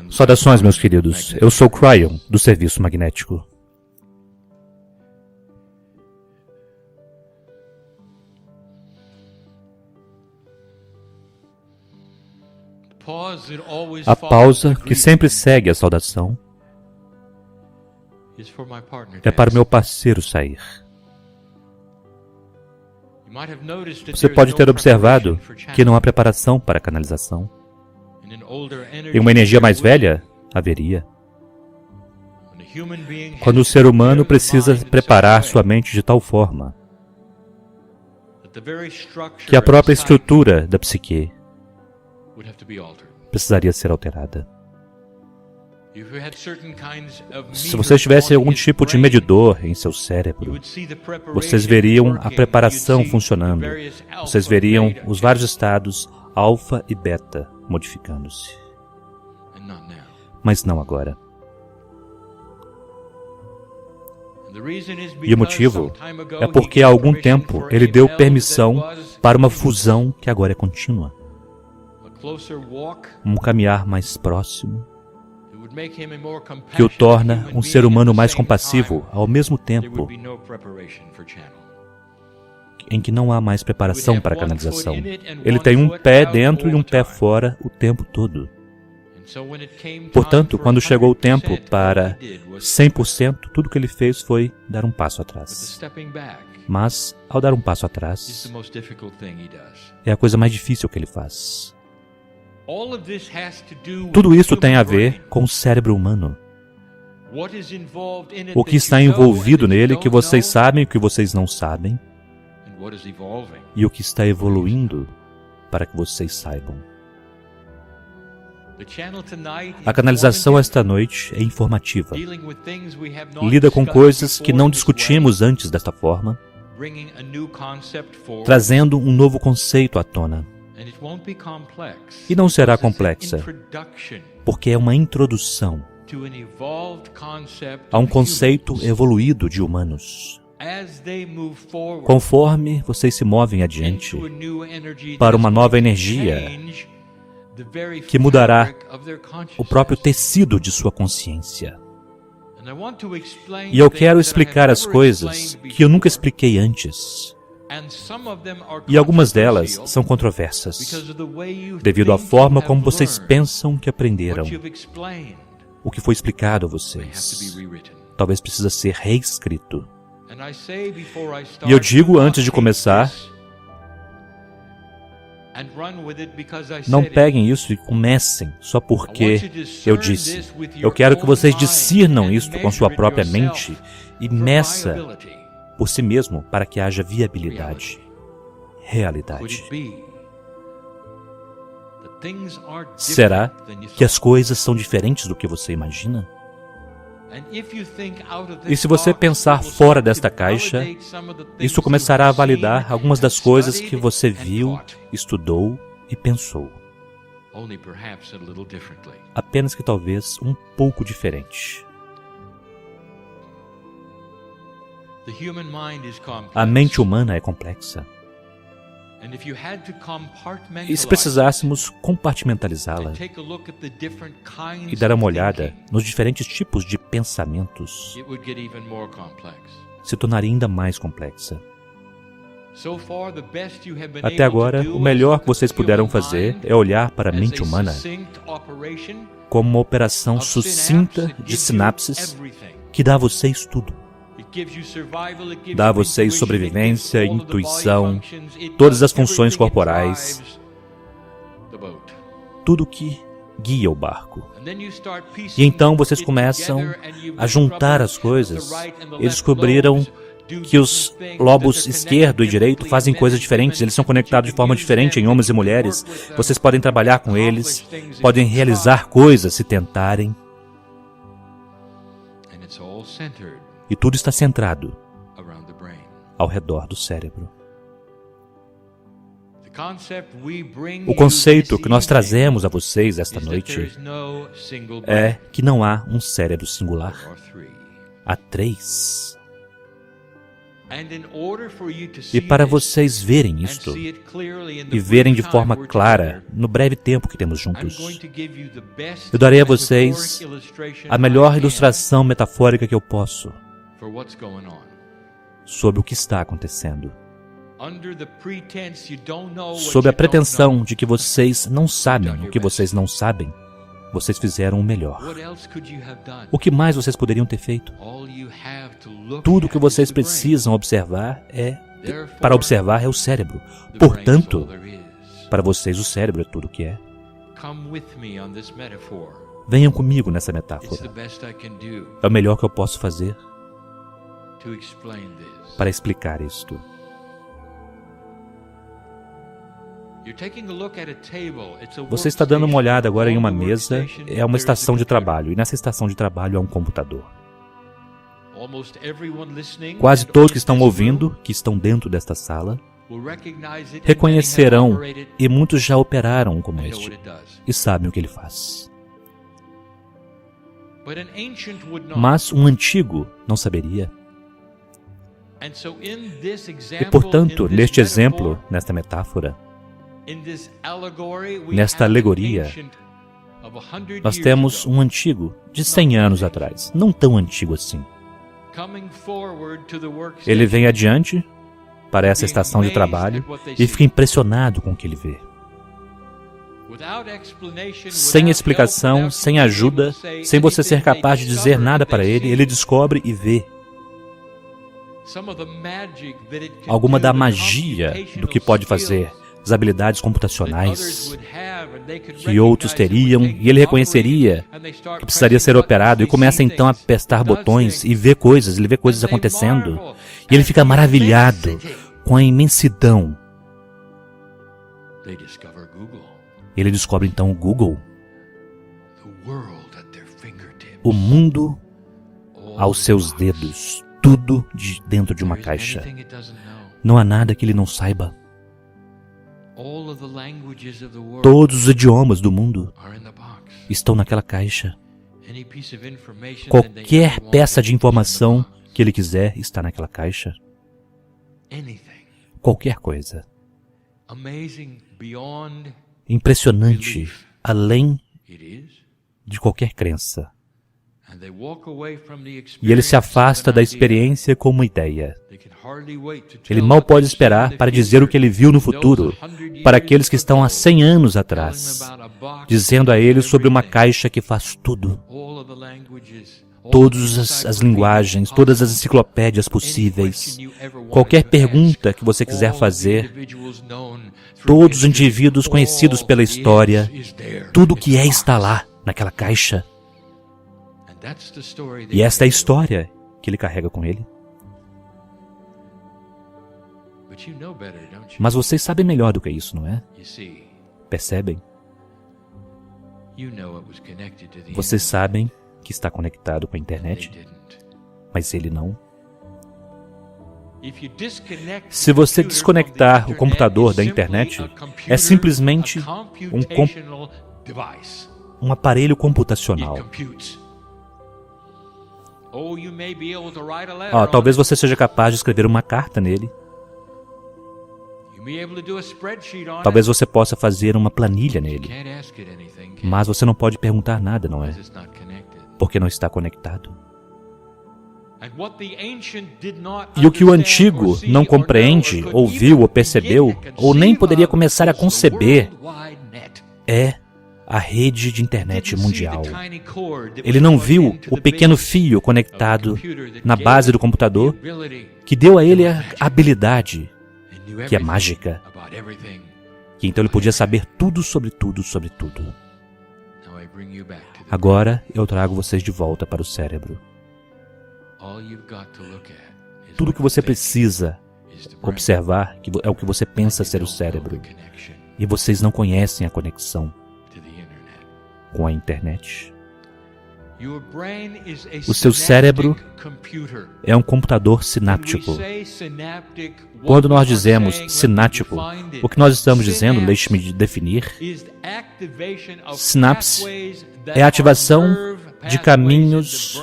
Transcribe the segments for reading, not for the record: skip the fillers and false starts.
Saudações, meus queridos. Eu sou Cryon, do Serviço Magnético. A pausa que sempre segue a saudação é para o meu parceiro sair. Você pode ter observado que não há preparação para a canalização. Em uma energia mais velha, haveria. Quando o ser humano precisa preparar sua mente de tal forma que a própria estrutura da psique precisaria ser alterada. Se vocês tivessem algum tipo de medidor em seu cérebro, vocês veriam a preparação funcionando. Vocês veriam os vários estados alfa e beta modificando-se. Mas não agora. E o motivo é porque há algum tempo ele deu permissão para uma fusão que agora é contínua. Um caminhar mais próximo, que o torna um ser humano mais compassivo ao mesmo tempo em que não há mais preparação para a canalização. Ele tem um pé dentro e um pé fora o tempo todo. Portanto, quando chegou o tempo para 100%, tudo que ele fez foi dar um passo atrás. Mas, ao dar um passo atrás, é a coisa mais difícil que ele faz. Tudo isso tem a ver com o cérebro humano. O que está envolvido nele que vocês sabem e o que vocês não sabem, e o que está evoluindo para que vocês saibam. A canalização esta noite é informativa. Lida com coisas que não discutimos antes desta forma, trazendo um novo conceito à tona. E não será complexa, porque é uma introdução a um conceito evoluído de humanos. Conforme vocês se movem adiante para uma nova energia que mudará o próprio tecido de sua consciência. E eu quero explicar as coisas que eu nunca expliquei antes. E algumas delas são controversas, devido à forma como vocês pensam que aprenderam. O que foi explicado a vocês talvez precisa ser reescrito. E eu digo antes de começar, não peguem isso e comecem só porque eu disse. Eu quero que vocês discernam isto com sua própria mente e meça por si mesmo para que haja viabilidade, realidade. Será que as coisas são diferentes do que você imagina? E se você pensar fora desta caixa, isso começará a validar algumas das coisas que você viu, estudou e pensou. Apenas que talvez um pouco diferente. A mente humana é complexa. E se precisássemos compartimentalizá-la e dar uma olhada nos diferentes tipos de pensamentos, se tornaria ainda mais complexa. Até agora, o melhor que vocês puderam fazer é olhar para a mente humana como uma operação sucinta de sinapses que dá a vocês tudo. Dá a vocês sobrevivência, intuição, todas as funções corporais, tudo que guia o barco. E então vocês começam a juntar as coisas e descobriram que os lobos esquerdo e direito fazem coisas diferentes, eles são conectados de forma diferente em homens e mulheres. Vocês podem trabalhar com eles, podem realizar coisas se tentarem. E tudo está centrado ao redor do cérebro. O conceito que nós trazemos a vocês esta noite é que não há um cérebro singular. Há 3. E para vocês verem isto, e verem de forma clara, no breve tempo que temos juntos, eu darei a vocês a melhor ilustração metafórica que eu posso sobre o que está acontecendo. Sob a pretensão de que vocês não sabem o que vocês não sabem, vocês fizeram o melhor. O que mais vocês poderiam ter feito? Tudo o que vocês precisam observar para observar é o cérebro. Portanto, para vocês o cérebro é tudo o que é. Venham comigo nessa metáfora. É o melhor que eu posso fazer para explicar isto. Você está dando uma olhada agora em uma mesa, é uma estação de trabalho, e nessa estação de trabalho há um computador. Quase todos que estão ouvindo, que estão dentro desta sala, reconhecerão, e muitos já operaram como este, e sabem o que ele faz. Mas um antigo não saberia. E, portanto, neste exemplo, nesta metáfora, nesta alegoria, nós temos um antigo de 100 anos atrás, não tão antigo assim. Ele vem adiante para essa estação de trabalho e fica impressionado com o que ele vê. Sem explicação, sem ajuda, sem você ser capaz de dizer nada para ele, ele descobre e vê alguma da magia do que pode fazer, as habilidades computacionais que outros teriam, e ele reconheceria que precisaria ser operado, e começa então a apertar botões e ver coisas, ele vê coisas acontecendo, e ele fica maravilhado com a imensidão. Ele descobre então o Google, o mundo aos seus dedos, tudo dentro de uma caixa. Não há nada que ele não saiba. Todos os idiomas do mundo estão naquela caixa. Qualquer peça de informação que ele quiser está naquela caixa. Qualquer coisa. Impressionante, além de qualquer crença. E ele se afasta da experiência com uma ideia. Ele mal pode esperar para dizer o que ele viu no futuro, para aqueles que estão há 100 anos atrás, dizendo a ele sobre uma caixa que faz tudo. Todas as linguagens, todas as enciclopédias possíveis, qualquer pergunta que você quiser fazer, todos os indivíduos conhecidos pela história, tudo o que está lá, naquela caixa. E esta é a história que ele carrega com ele. Mas vocês sabem melhor do que isso, não é? Percebem? Vocês sabem que está conectado com a internet, mas ele não. Se você desconectar o computador da internet, é simplesmente um aparelho computacional. Talvez você seja capaz de escrever uma carta nele. Talvez você possa fazer uma planilha nele. Mas você não pode perguntar nada, não é? Porque não está conectado. E o que o antigo não compreende, ou viu, ou percebeu, ou nem poderia começar a conceber, é a rede de internet mundial. Ele não viu o pequeno fio conectado na base do computador que deu a ele a habilidade, que é mágica, que então ele podia saber tudo sobre tudo sobre tudo. Agora eu trago vocês de volta para o cérebro. Tudo que você precisa observar é o que você pensa ser o cérebro. E vocês não conhecem a conexão com a internet. O seu cérebro é um computador sináptico. Quando nós dizemos sináptico, o que nós estamos dizendo, deixe-me definir, sinapse é a ativação de caminhos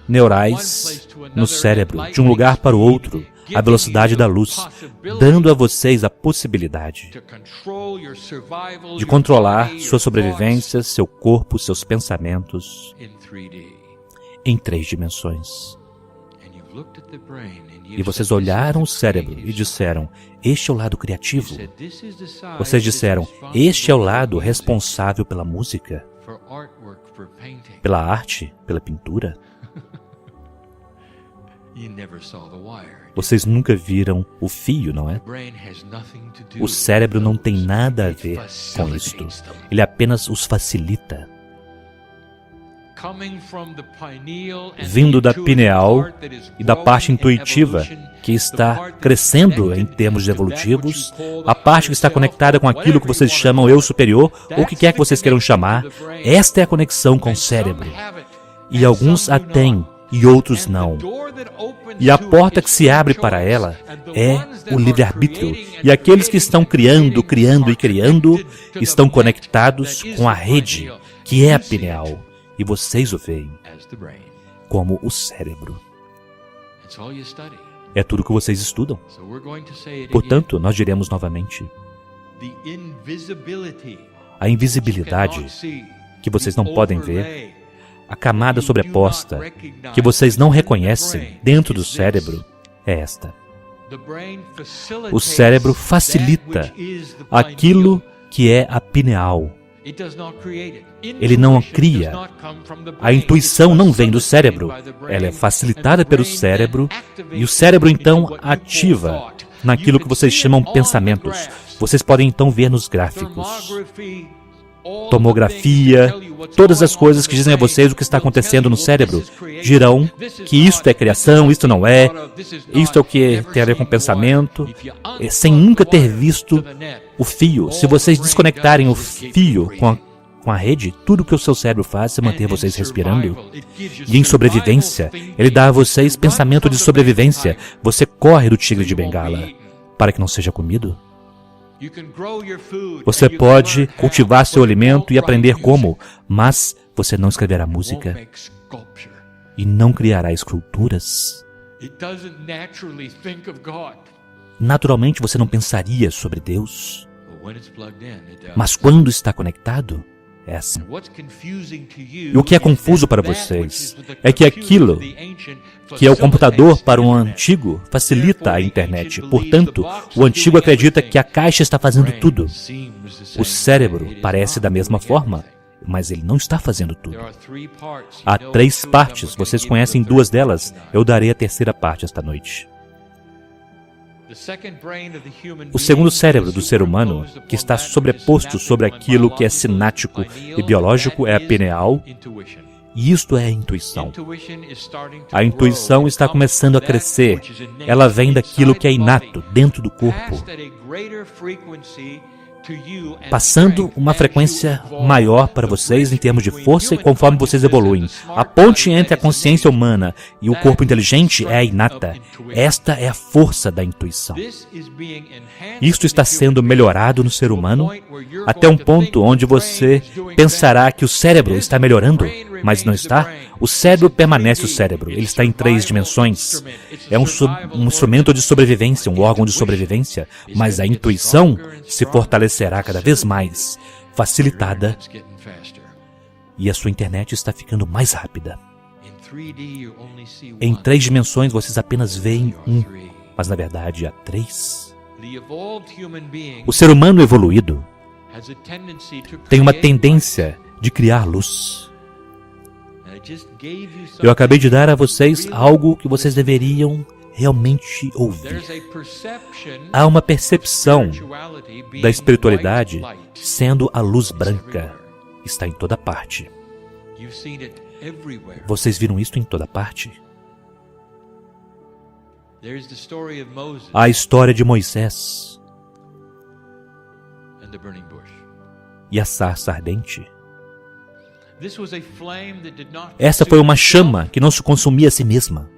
neurais no cérebro, de um lugar para o outro, a velocidade da luz, dando a vocês a possibilidade de controlar sua sobrevivência, seu corpo, seus pensamentos em 3 dimensões. E vocês olharam o cérebro e disseram, este é o lado criativo. Vocês disseram, este é o lado responsável pela música, pela arte, pela pintura. Vocês nunca viram o fio, não é? O cérebro não tem nada a ver com isto. Ele apenas os facilita. Vindo da pineal e da parte intuitiva, que está crescendo em termos evolutivos, a parte que está conectada com aquilo que vocês chamam eu superior, ou o que quer que vocês queiram chamar, esta é a conexão com o cérebro. E alguns a têm, e outros não. E a porta que se abre para ela é o livre-arbítrio. E aqueles que estão criando estão conectados com a rede, que é a pineal. E vocês o veem como o cérebro. É tudo que vocês estudam. Portanto, nós diremos novamente: a invisibilidade que vocês não podem ver, a camada sobreposta que vocês não reconhecem dentro do cérebro é esta. O cérebro facilita aquilo que é a pineal. Ele não a cria. A intuição não vem do cérebro. Ela é facilitada pelo cérebro e o cérebro então ativa naquilo que vocês chamam pensamentos. Vocês podem então ver nos gráficos. Tomografia, todas as coisas que dizem a vocês o que está acontecendo no cérebro, dirão que isto é criação, isto não é, isto é o que tem a ver com pensamento, sem nunca ter visto o fio. Se vocês desconectarem o fio com a rede, tudo que o seu cérebro faz é manter vocês respirando. E em sobrevivência, ele dá a vocês pensamento de sobrevivência. Você corre do tigre de Bengala para que não seja comido. Você pode cultivar seu alimento e aprender como, mas você não escreverá música e não criará esculturas. Naturalmente você não pensaria sobre Deus, mas quando está conectado, é assim. E o que é confuso para vocês é que aquilo que é o computador para um antigo facilita a internet. Portanto, o antigo acredita que a caixa está fazendo tudo. O cérebro parece da mesma forma, mas ele não está fazendo tudo. Há 3 partes, vocês conhecem 2 delas. Eu darei a 3ª parte esta noite. O segundo cérebro do ser humano, que está sobreposto sobre aquilo que é sináptico e biológico, é a pineal, e isto é a intuição. A intuição está começando a crescer. Ela vem daquilo que é inato, dentro do corpo, passando uma frequência maior para vocês em termos de força e conforme vocês evoluem. A ponte entre a consciência humana e o corpo inteligente é a inata. Esta é a força da intuição. Isto está sendo melhorado no ser humano até um ponto onde você pensará que o cérebro está melhorando, mas não está. O cérebro permanece o cérebro. Ele está em 3 dimensões. É um instrumento de sobrevivência, um órgão de sobrevivência, mas a intuição se fortalecerá cada vez mais, facilitada, e a sua internet está ficando mais rápida. Em 3 dimensões vocês apenas veem 1, mas na verdade há 3. O ser humano evoluído tem uma tendência de criar luz. Eu acabei de dar a vocês algo que vocês deveriam realmente ouvir. Há uma percepção da espiritualidade sendo a luz branca. Está em toda parte. Vocês viram isso em toda parte? A história de Moisés e a sarça ardente. Essa foi uma chama que não se consumia a si mesma.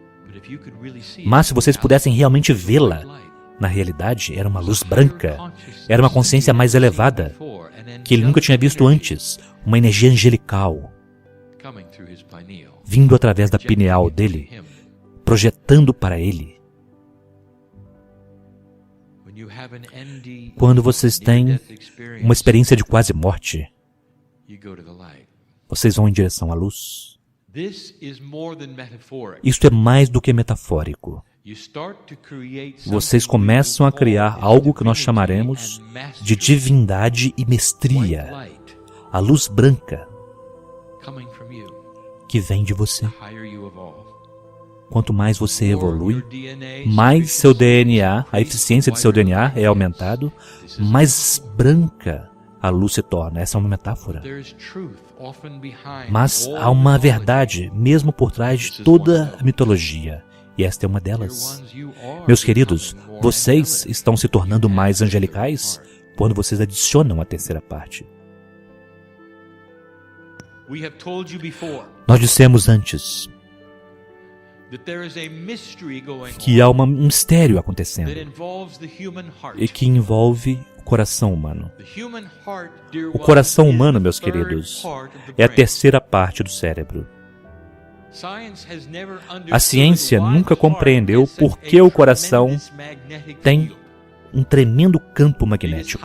Mas se vocês pudessem realmente vê-la, na realidade era uma luz branca. Era uma consciência mais elevada, que ele nunca tinha visto antes. Uma energia angelical, vindo através da pineal dele, projetando para ele. Quando vocês têm uma experiência de quase morte, vocês vão em direção à luz. Isto é mais do que metafórico. Vocês começam a criar algo que nós chamaremos de divindade e mestria, a luz branca que vem de você. Quanto mais você evolui, mais seu DNA, a eficiência de seu DNA é aumentado, mais branca a luz se torna. Essa é uma metáfora. Mas há uma verdade mesmo por trás de toda a mitologia, e esta é uma delas. Meus queridos, vocês estão se tornando mais angelicais quando vocês adicionam a terceira parte. Nós dissemos antes que há um mistério acontecendo e que envolve o coração humano. O coração humano, meus queridos, é a terceira parte do cérebro. A ciência nunca compreendeu por que o coração tem um tremendo campo magnético.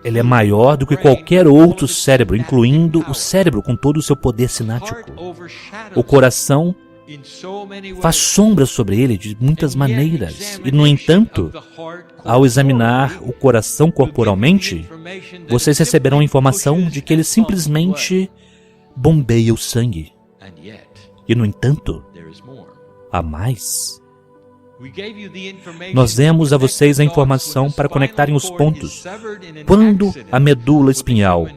Ele é maior do que qualquer outro cérebro, incluindo o cérebro com todo o seu poder sináptico. O coração faz sombra sobre ele de muitas maneiras. E, no entanto, ao examinar o coração corporalmente, vocês receberão a informação de que ele simplesmente bombeia o sangue. E, no entanto, há mais. Nós demos a vocês a informação para conectarem os pontos. Quando a medula espinhal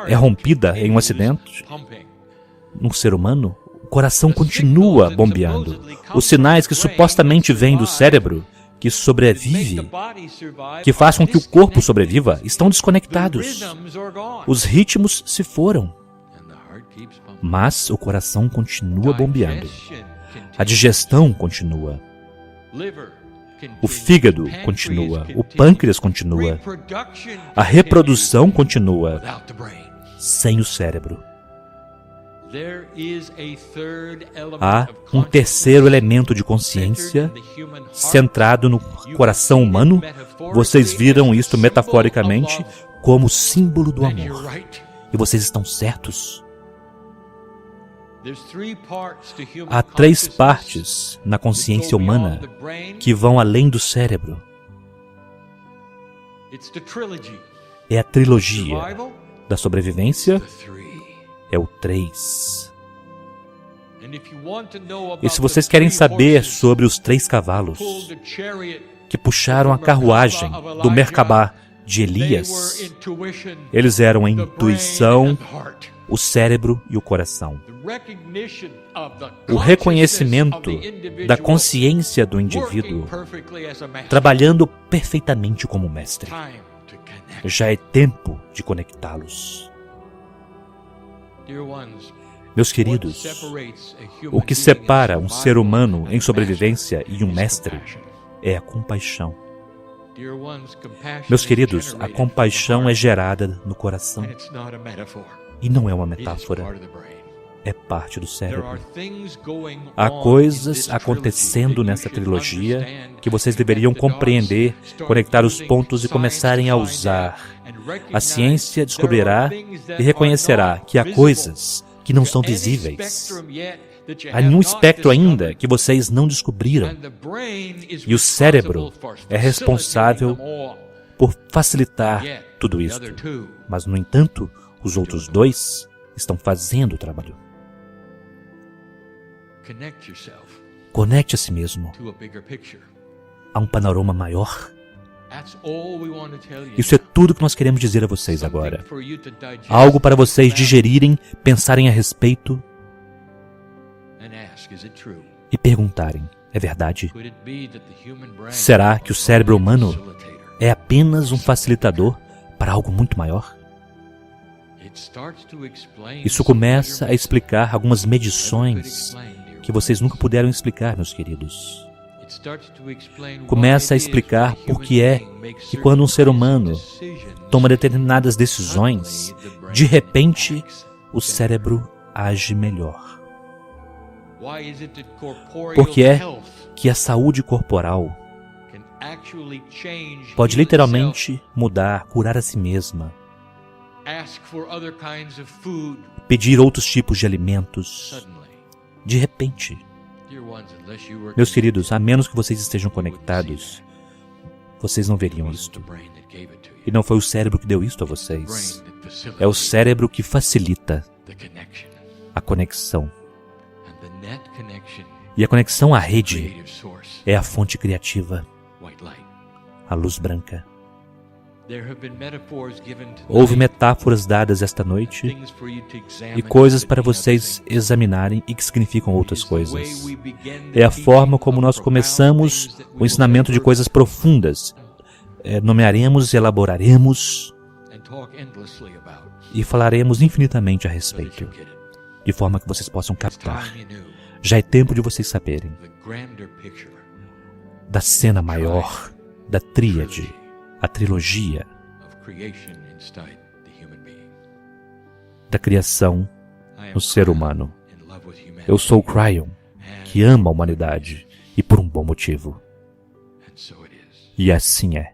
é rompida em um acidente, num ser humano, o coração continua bombeando. Os sinais que supostamente vêm do cérebro, que sobrevive, que faz com que o corpo sobreviva, estão desconectados. Os ritmos se foram, mas o coração continua bombeando. A digestão continua. O fígado continua, o pâncreas continua, a reprodução continua, sem o cérebro. Há um terceiro elemento de consciência centrado no coração humano. Vocês viram isto metaforicamente como símbolo do amor. E vocês estão certos. Há três partes na consciência humana que vão além do cérebro. É a trilogia da sobrevivência, é o 3. E se vocês querem saber sobre os 3 cavalos que puxaram a carruagem do Merkabah de Elias, eles eram a intuição, o cérebro e o coração. O reconhecimento da consciência do indivíduo trabalhando perfeitamente como mestre. Já é tempo de conectá-los. Meus queridos, o que separa um ser humano em sobrevivência e um mestre é a compaixão. Meus queridos, a compaixão é gerada no coração. E não é uma metáfora. É parte do cérebro. Há coisas acontecendo nessa trilogia que vocês deveriam compreender, conectar os pontos e começarem a usar. A ciência descobrirá e reconhecerá que há coisas que não são visíveis. Há nenhum espectro ainda que vocês não descobriram. E o cérebro é responsável por facilitar tudo isso. Mas, no entanto, os outros 2 estão fazendo o trabalho. Conecte a si mesmo a um panorama maior. Isso é tudo que nós queremos dizer a vocês agora. Algo para vocês digerirem, pensarem a respeito e perguntarem: é verdade? Será que o cérebro humano é apenas um facilitador para algo muito maior? Isso começa a explicar algumas medições que vocês nunca puderam explicar, meus queridos. Começa a explicar por que é que quando um ser humano toma determinadas decisões, de repente o cérebro age melhor. Por que é que a saúde corporal pode literalmente mudar, curar a si mesma, pedir outros tipos de alimentos. De repente, meus queridos, a menos que vocês estejam conectados, vocês não veriam isto. E não foi o cérebro que deu isto a vocês. É o cérebro que facilita a conexão. E a conexão à rede é a fonte criativa, a luz branca. Houve metáforas dadas esta noite e coisas para vocês examinarem e que significam outras coisas. É a forma como nós começamos o ensinamento de coisas profundas. Nomearemos e elaboraremos e falaremos infinitamente a respeito, de forma que vocês possam captar. Já é tempo de vocês saberem da cena maior, da tríade, a trilogia da criação no ser humano. Eu sou o Cryon, que ama a humanidade, e por um bom motivo. E assim é.